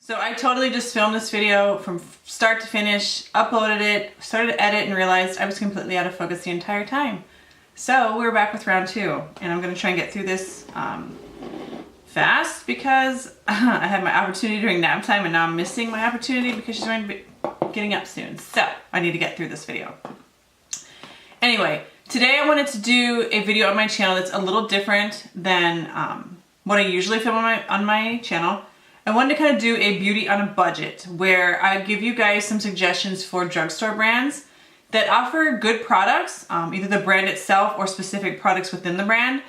So I totally just filmed this video from start to finish, uploaded it, started to edit, and realized I was completely out of focus the entire time. So we're back with round 2, and I'm going to try and get through this fast because I had my opportunity during nap time and now I'm missing my opportunity because she's going to be getting up soon. So I need to get through this video. Anyway, today I wanted to do a video on my channel that's a little different than what I usually film on my channel. I wanted to kind of do a beauty on a budget where I give you guys some suggestions for drugstore brands that offer good products, either the brand itself or specific products within the brand,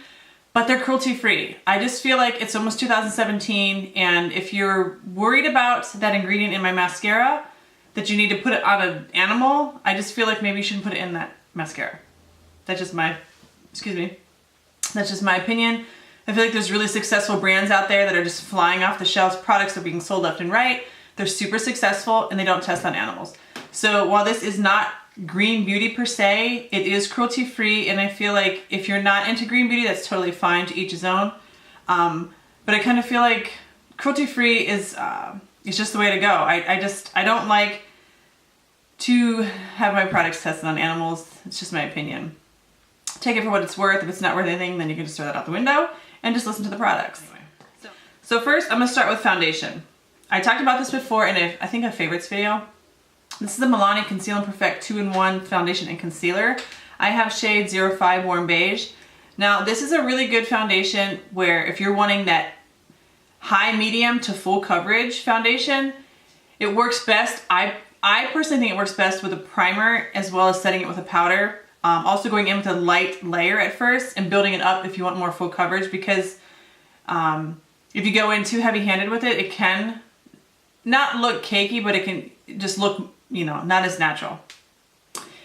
but they're cruelty free. I just feel like it's almost 2017, and if you're worried about that ingredient in my mascara, that you need to put it on an animal, I just feel like maybe you shouldn't put it in that mascara. That's just my, that's just my opinion. I feel like there's really successful brands out there that are just flying off the shelves. Products are being sold left and right. They're super successful and they don't test on animals. So while this is not green beauty per se, it is cruelty free, and I feel like if you're not into green beauty, that's totally fine, to each his own. But I kind of feel like cruelty free is just the way to go. I don't like to have my products tested on animals. It's just my opinion. Take it for what it's worth. If it's not worth anything, then you can just throw that out the window and just listen to the products. Anyway, so first I'm gonna start with foundation. I talked about this before in I think a favorites video. This is the Milani Conceal and Perfect 2-in-1 foundation and concealer. I have shade 05 Warm Beige. Now this is a really good foundation where if you're wanting that high medium to full coverage foundation, it works best. I personally think it works best with a primer as well as setting it with a powder. Also going in with a light layer at first and building it up if you want more full coverage, because if you go in too heavy-handed with it, it can not look cakey, but it can just look, you know, not as natural.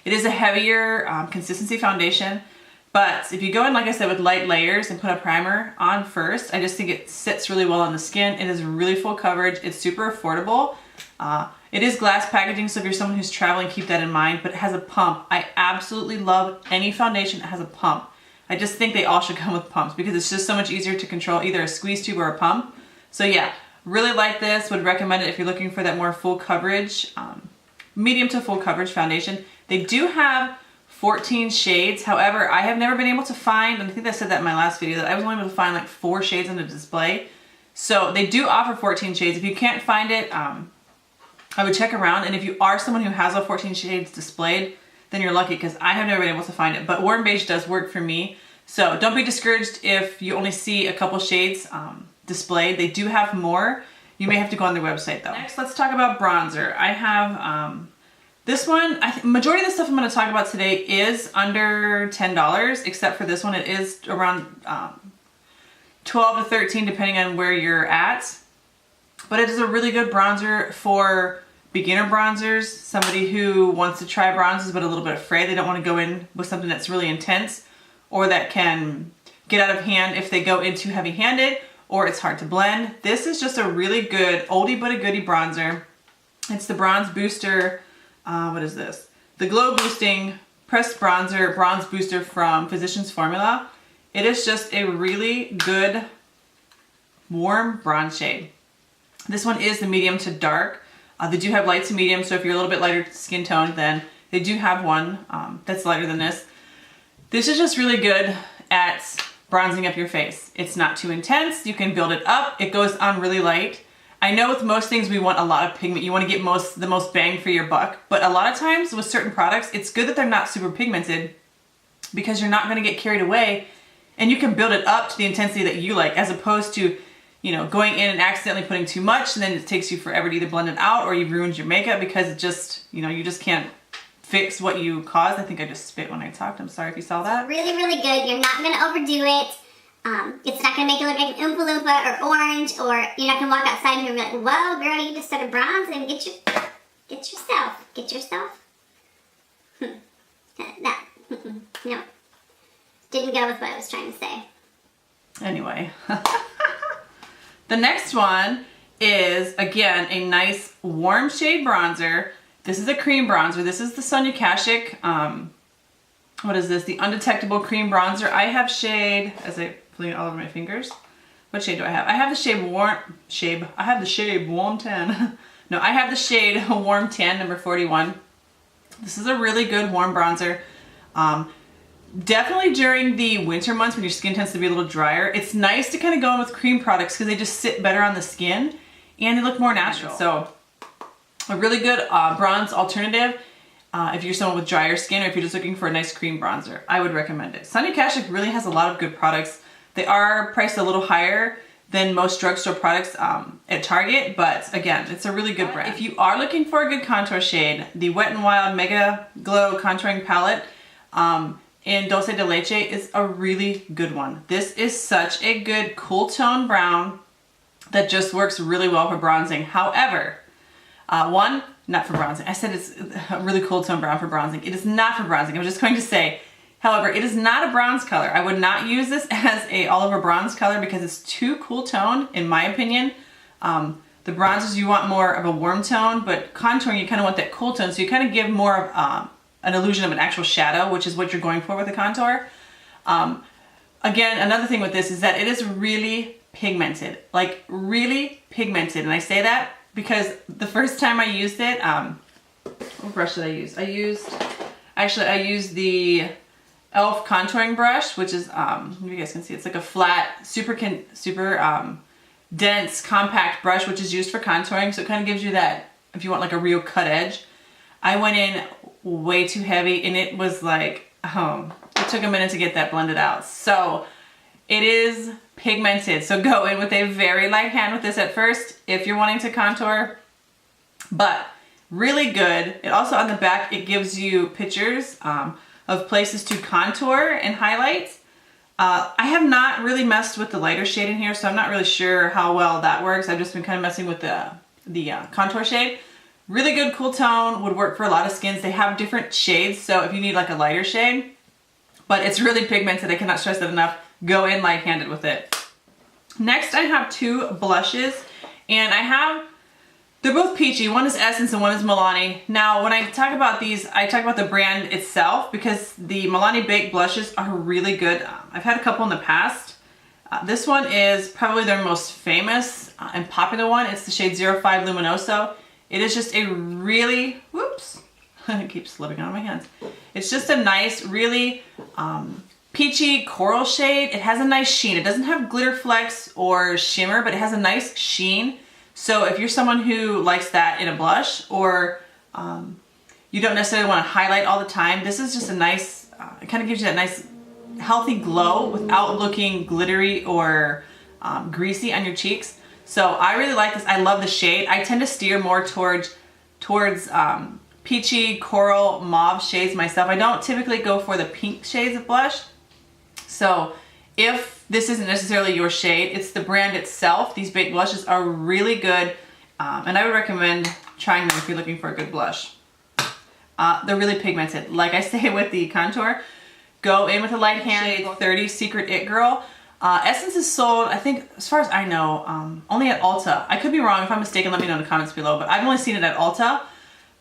It is a heavier consistency foundation, but if you go in, like I said, with light layers and put a primer on first, I just think it sits really well on the skin. It is really full coverage. It's super affordable. It is glass packaging, so if you're someone who's traveling, keep that in mind, but it has a pump. I absolutely love any foundation that has a pump. I just think they all should come with pumps because it's just so much easier to control either a squeeze tube or a pump. So yeah, really like this, would recommend it if you're looking for that more full coverage, medium to full coverage foundation. They do have 14 shades. However, I have never been able to find, and I think I said that in my last video, that I was only able to find like 4 shades on the display. So they do offer 14 shades. If you can't find it, I would check around, and if you are someone who has all 14 shades displayed, then you're lucky, because I have never been able to find it. But Warm Beige does work for me, so don't be discouraged if you only see a couple shades displayed. They do have more. You may have to go on their website though. Next, let's talk about bronzer. I have this one. Majority of the stuff I'm going to talk about today is under $10, except for this one. It is around 12 to 13 depending on where you're at. But it is a really good bronzer for beginner bronzers, somebody who wants to try bronzers but a little bit afraid. They don't want to go in with something that's really intense or that can get out of hand if they go in too heavy-handed or it's hard to blend. This is just a really good oldie but a goodie bronzer. It's the Bronze Booster, what is this? The Glow Boosting Pressed Bronzer Bronze Booster from Physicians Formula. It is just a really good warm bronze shade. This one is the medium to dark. They do have light to medium, so if you're a little bit lighter skin tone, then they do have one that's lighter than this. This is just really good at bronzing up your face. It's not too intense. You can build it up. It goes on really light. I know with most things we want a lot of pigment. You want to get the most bang for your buck, but a lot of times with certain products, it's good that they're not super pigmented because you're not going to get carried away, and you can build it up to the intensity that you like, as opposed to, you know, going in and accidentally putting too much, and then it takes you forever to either blend it out or you've ruined your makeup because it just, you know, you just can't fix what you caused. I think I just spit when I talked. I'm sorry if you saw that. Really, really good. You're not going to overdo it. It's not going to make it look like an Oompa Loompa or orange, or you're not going to walk outside and be like, whoa, girl, you just started bronzing. Get yourself. No. Didn't go with what I was trying to say. Anyway. The next one is, again, a nice warm shade bronzer. This is a cream bronzer. This is the Sonia Kashuk, what is this? The Undetectable Cream Bronzer. I have shade, as I fling it all over my fingers. what shade do I have? I have the shade Warm Tan. No, I have the shade Warm Tan number 41. This is a really good warm bronzer. Definitely during the winter months when your skin tends to be a little drier, it's nice to kind of go in with cream products because they just sit better on the skin and they look more natural. So a really good bronze alternative if you're someone with drier skin or if you're just looking for a nice cream bronzer, I would recommend it. Sonia Kashuk really has a lot of good products. They are priced a little higher than most drugstore products at Target, but again, it's a really good brand. If you are looking for a good contour shade, the Wet n Wild Mega Glow Contouring Palette in Dulce de Leche is a really good one. This is such a good cool tone brown that just works really well for bronzing. However, one, not for bronzing. I said it's a really cool tone brown for bronzing. It is not for bronzing. I was just going to say, however, it is not a bronze color. I would not use this as a all over bronze color because it's too cool tone, in my opinion. The bronzers, you want more of a warm tone, but contouring, you kind of want that cool tone, so you kind of give more of an illusion of an actual shadow, which is what you're going for with the contour. Again, another thing with this is that it is really pigmented, like really pigmented, and I say that because the first time I used it, what brush did I use? I used the e.l.f. contouring brush, which is, you guys can see, it's like a flat, super dense, compact brush, which is used for contouring. So it kind of gives you that, if you want like a real cut edge. I went in way too heavy and it was like, it took a minute to get that blended out. So it is pigmented. So go in with a very light hand with this at first if you're wanting to contour, but really good. It also on the back, it gives you pictures of places to contour and highlight. I have not really messed with the lighter shade in here, so I'm not really sure how well that works. I've just been kind of messing with the contour shade. Really good cool tone, would work for a lot of skins. They have different shades, so if you need like a lighter shade, but it's really pigmented. I cannot stress that enough. Go in light-handed with it. Next, I have two blushes, and they're both peachy. One is Essence and one is Milani. Now, when I talk about these, I talk about the brand itself because the Milani Baked blushes are really good. I've had a couple in the past. This one is probably their most famous and popular one. It's the shade 05 Luminoso. It is just a really, whoops, it keeps slipping out of my hands. It's just a nice, really peachy coral shade. It has a nice sheen. It doesn't have glitter flecks or shimmer, but it has a nice sheen. So if you're someone who likes that in a blush, or you don't necessarily want to highlight all the time, this is just a nice, it kind of gives you that nice healthy glow without looking glittery or greasy on your cheeks. So I really like this. I love the shade. I tend to steer more towards peachy, coral, mauve shades myself. I don't typically go for the pink shades of blush. So if this isn't necessarily your shade, it's the brand itself. These baked blushes are really good, and I would recommend trying them if you're looking for a good blush. They're really pigmented. Like I say with the contour, go in with a light hand. Shade 30 Secret It Girl. Essence is sold, I think, as far as I know, only at Ulta. I could be wrong. If I'm mistaken, let me know in the comments below, but I've only seen it at Ulta.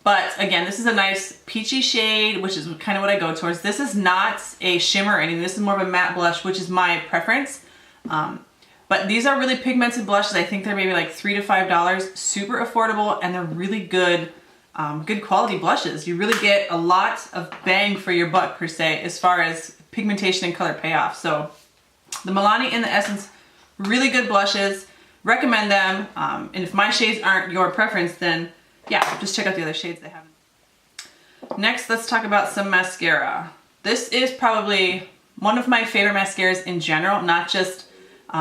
But again, this is a nice peachy shade, which is kind of what I go towards. This is not a shimmer or anything. This is more of a matte blush, which is my preference. But these are really pigmented blushes. I think they're maybe like $3 to $5, super affordable, and they're really good, good quality blushes. You really get a lot of bang for your buck, per se, as far as pigmentation and color payoff. So the Milani and the Essence, really good blushes. Recommend them. And if my shades aren't your preference, then yeah, just check out the other shades they have. Next, let's talk about some mascara. This is probably one of my favorite mascaras in general, not just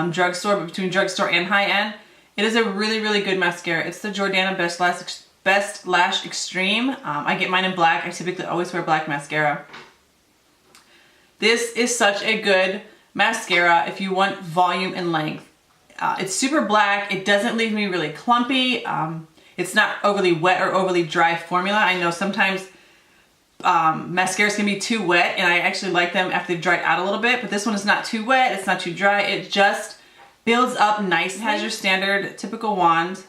drugstore, but between drugstore and high-end. It is a really, really good mascara. It's the Jordana Best Lash Extreme. I get mine in black. I typically always wear black mascara. This is such a good mascara if you want volume and length. It's super black. It doesn't leave me really clumpy. It's not overly wet or overly dry formula. I know sometimes mascaras can be too wet, and I actually like them after they've dried out a little bit, but this one is not too wet, it's not too dry, it just builds up nice. It has your standard typical wand.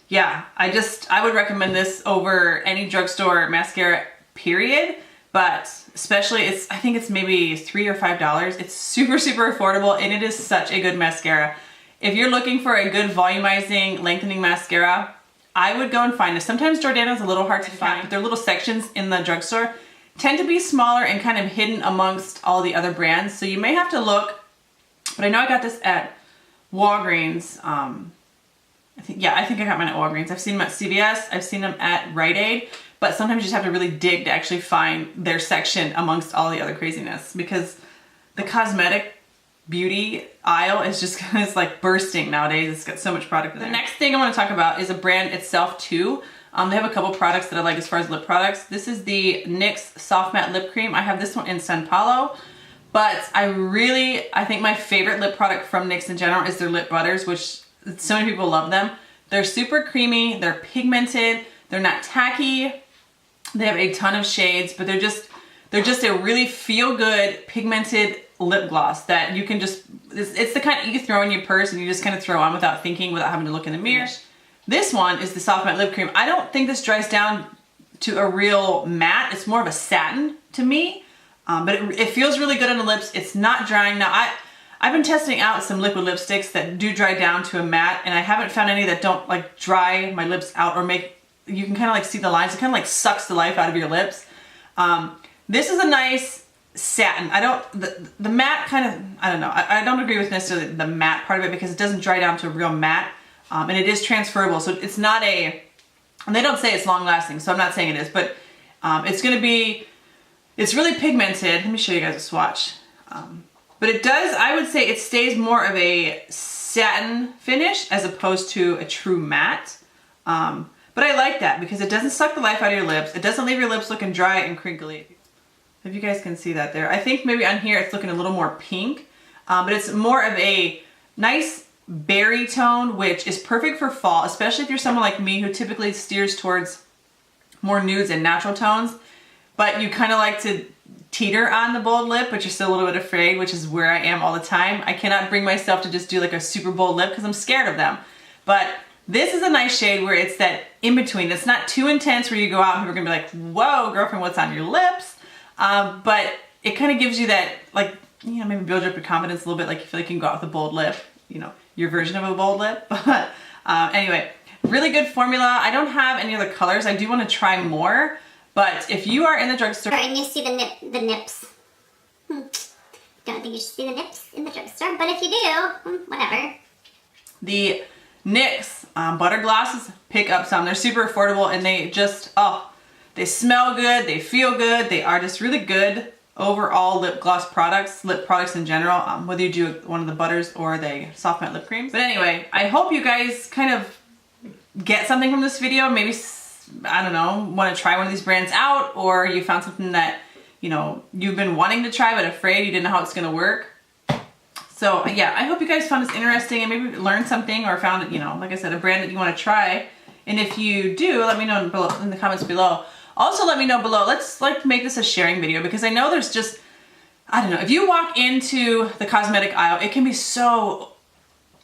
Yeah, I would recommend this over any drugstore mascara, period, but especially I think it's maybe $3 or $5. It's super, super affordable, and it is such a good mascara. if you're looking for a good volumizing, lengthening mascara, I would go and find this. Sometimes Jordana's a little hard to find, but their little sections in the drugstore tend to be smaller and kind of hidden amongst all the other brands. So you may have to look, but I know I got this at Walgreens. I think I got mine at Walgreens. I've seen them at CVS. I've seen them at Rite Aid, but sometimes you just have to really dig to actually find their section amongst all the other craziness, because the cosmetic beauty aisle is just it's like bursting nowadays. It's got so much product in there. The next thing I want to talk about is a brand itself too. They have a couple products that I like as far as lip products. This is the NYX Soft Matte Lip Cream. I have this one in San Paulo, but I think my favorite lip product from NYX in general is their lip butters, which so many people love them. They're super creamy, they're pigmented, they're not tacky, they have a ton of shades, but they're just a really feel-good pigmented lip gloss that you can just, it's the kind that you throw in your purse and you just kind of throw on without thinking, without having to look in the mirror. This one is the Soft Matte Lip Cream. I don't think this dries down to a real matte. It's more of a satin to me, but it feels really good on the lips. It's not drying. Now, I've been testing out some liquid lipsticks that do dry down to a matte, and I haven't found any that don't like dry my lips out or you can kind of like see the lines. It kind of like sucks the life out of your lips. This is a nice satin. The matte kind of, I don't know. I don't agree with necessarily the matte part of it because it doesn't dry down to a real matte. And it is transferable, so it's not and they don't say it's long lasting, so I'm not saying it is, but it's really pigmented. Let me show you guys a swatch. But it does, I would say it stays more of a satin finish as opposed to a true matte. But I like that because it doesn't suck the life out of your lips. It doesn't leave your lips looking dry and crinkly. If you guys can see that there. I think maybe on here it's looking a little more pink, but it's more of a nice berry tone, which is perfect for fall, especially if you're someone like me who typically steers towards more nudes and natural tones, but you kind of like to teeter on the bold lip, but you're still a little bit afraid, which is where I am all the time. I cannot bring myself to just do like a super bold lip because I'm scared of them. But this is a nice shade where it's that in between. It's not too intense where you go out and people are gonna be like, whoa, girlfriend, what's on your lips? But it kind of gives you that, like, you know, maybe build up your confidence a little bit, like you feel like you can go out with a bold lip, you know, your version of a bold lip. But anyway, really good formula. I don't have any other colors. I do want to try more, but if you are in the drugstore and you see the nips, don't think you should see the nips in the drugstore, but if you do, whatever. The NYX butter glosses, pick up some. They're super affordable and they just, they smell good, they feel good, they are just really good overall lip products in general, whether you do one of the butters or the soft matte lip creams. But anyway, I hope you guys kind of get something from this video. Maybe, I don't know, want to try one of these brands out, or you found something that, you know, you've been wanting to try but afraid you didn't know how it's going to work. So yeah, I hope you guys found this interesting and maybe learned something or found, you know, like I said, a brand that you want to try. And if you do, let me know in the comments below. Also, let me know below. Let's make this a sharing video because I know there's just, I don't know, if you walk into the cosmetic aisle, it can be so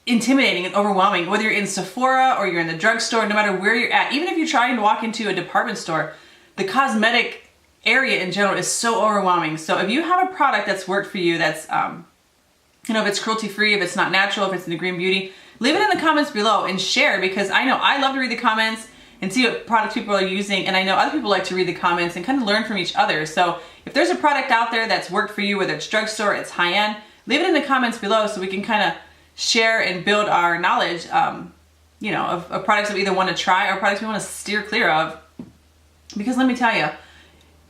intimidating and overwhelming, whether you're in Sephora or you're in the drugstore, no matter where you're at. Even if you're trying to walk into a department store, the cosmetic area in general is so overwhelming. So if you have a product that's worked for you, that's, you know, if it's cruelty free, if it's not natural, if it's in the green beauty, leave it in the comments below and share, because I know I love to read the comments and see what products people are using, and I know other people like to read the comments and kind of learn from each other. So if there's a product out there that's worked for you, whether it's drugstore, it's high-end, leave it in the comments below so we can kind of share and build our knowledge, you know, of products that we either want to try or products we want to steer clear of. Because let me tell you,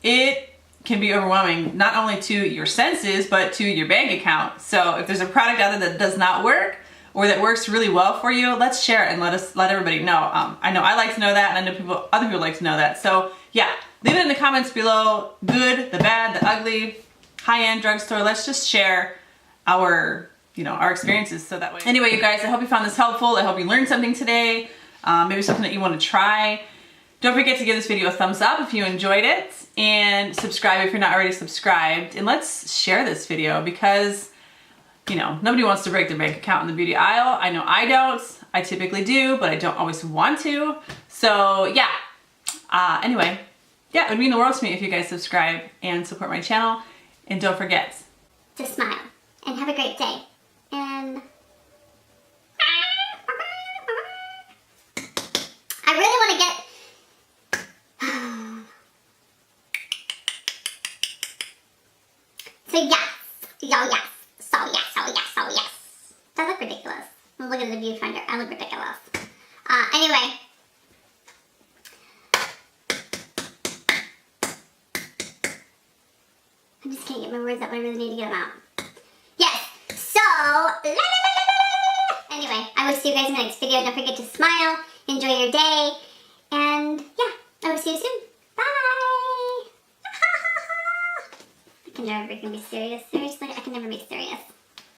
it can be overwhelming, not only to your senses, but to your bank account. So if there's a product out there that does not work, or that works really well for you, let's share it and let everybody know. I know I like to know that, and I know other people like to know that. So yeah, leave it in the comments below. Good, the bad, the ugly, high-end drugstore. Let's just share our, you know, our experiences so that way. Anyway, you guys, I hope you found this helpful. I hope you learned something today. Maybe something that you want to try. Don't forget to give this video a thumbs up if you enjoyed it, and subscribe if you're not already subscribed. And let's share this video because, you know, nobody wants to break their bank account in the beauty aisle. I know I don't. I typically do, but I don't always want to. So yeah. Anyway, yeah, it would mean the world to me if you guys subscribe and support my channel. And don't forget to smile and have a great day. And look at the viewfinder. I look ridiculous. Anyway. I just can't get my words out, but I really need to get them out. Yes, so, anyway, I will see you guys in the next video. Don't forget to smile, enjoy your day, and yeah, I will see you soon. Bye! I can never be serious. Seriously, I can never be serious.